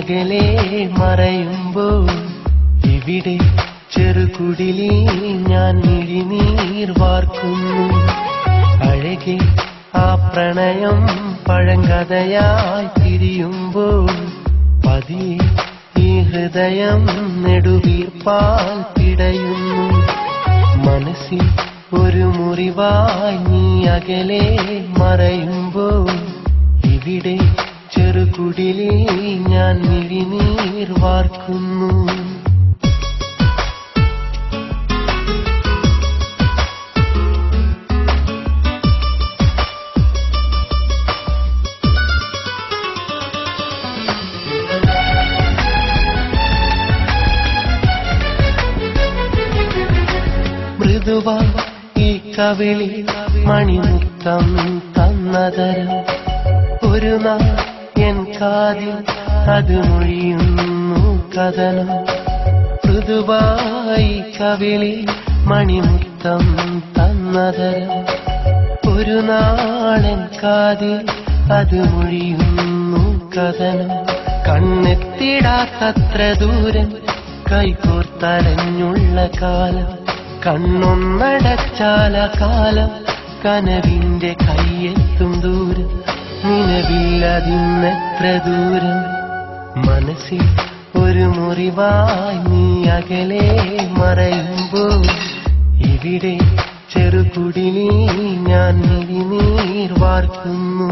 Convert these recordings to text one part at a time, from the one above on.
അകലെ മറയുമ്പോൾ ഇവിടെ ചെറുകുടിലിൽ ഞാൻ മിഴിനീർ വാർക്കുന്നു. അഴകെ ആ പ്രണയം പഴങ്കഥയായി തിരിയുമ്പോൾ പതിയെ ഈ ഹൃദയം നെടുവീർപ്പാൽ പിടയുന്നു. മനസ്സിൽ ഒരു മുറിവായി നീ അകലെ മറയുമ്പോൾ ഇവിടെ ചെറുകുടിലിൽ ഞാൻ മിഴിനീർ വാർക്കുന്നു. മൃദുവായി ഈ കവിളി മണിമുത്തം തന്നതരം ഒരു നാൾ എൻ കാതിൽ അത് മൊഴിയുന്നു കഥനം. മൃദുവായി കവിളി മണിമുത്തം തന്നതരം ഒരു നാളെൻ കാതിൽ അത് മൊഴിയുന്നു കഥനം. കണ്ണെത്തിടാത്തത്ര ദൂരം കൈകോർത്തലഞ്ഞുള്ള കാലം, കണ്ണൊന്നടച്ചാല കാലം കനവിന്റെ കയ്യെത്തും ദൂരം, നിലവില്ലതിന്നെത്ര ദൂരം. മനസ്സിൽ ഒരു മുറിവായി നീ അകലെ മറയുമ്പോൾ ഇവിടെ ചെറുകുടിലിൽ ഞാൻ മിഴിനീർ വാർക്കുന്നു.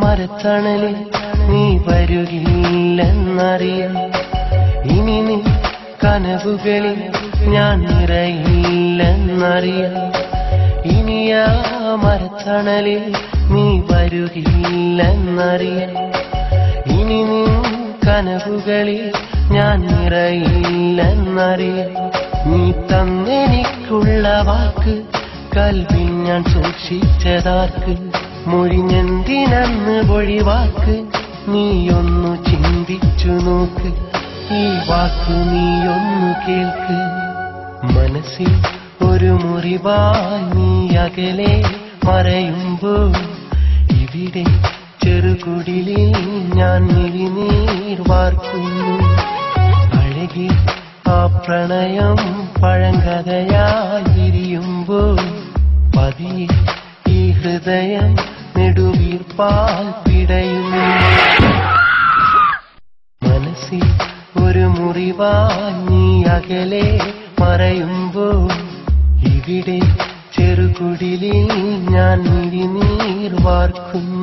മരത്തണലിൽ നീ വരുകില്ലെന്നറിയാം, ഇനി നീ കനവുകളിൽ ഞാൻ നിറയില്ലെന്നറിയാം. ഇനിയാ മരത്തണലിൽ നീ വരുകില്ലെന്നറിയാം, ഇനി നീ കനവുകളിൽ ഞാൻ നിറയില്ലെന്നറിയാം. നീ തന്നെനിക്കുള്ള വാക്ക് കൽവിൽ ഞാൻ സൂക്ഷിച്ചതാർക്ക്, മൊഴിഞ്ഞെന്തിനന്ന് പൊഴിവാക്ക് നീയൊന്നു ചിന്തിച്ചു നോക്ക്, ഈ വാക്കു നീയൊന്നു കേൾക്ക്. മനസ്സിൽ ഒരു മുറിവായി നീ അകലെ മറയുമ്പോൾ ഇവിടെ ചെറുകുടിലിൽ ഞാൻ മിഴിനീർ വാർക്കുന്നു. അഴകി ആ പ്രണയം പഴങ്കഥയായി വിരിയുമ്പോൾ പതിയെ ഈ ഹൃദയം നെടുവീർപ്പാൽ പിടയുന്നു. മനസ്സിൽ ഒരു മുറിവായി നീ അകലെ മറയുമ്പോൾ ഇവിടെ ചെറുകുടിലിൽ ഞാൻ മിഴിനീർ വാർക്കുന്നു.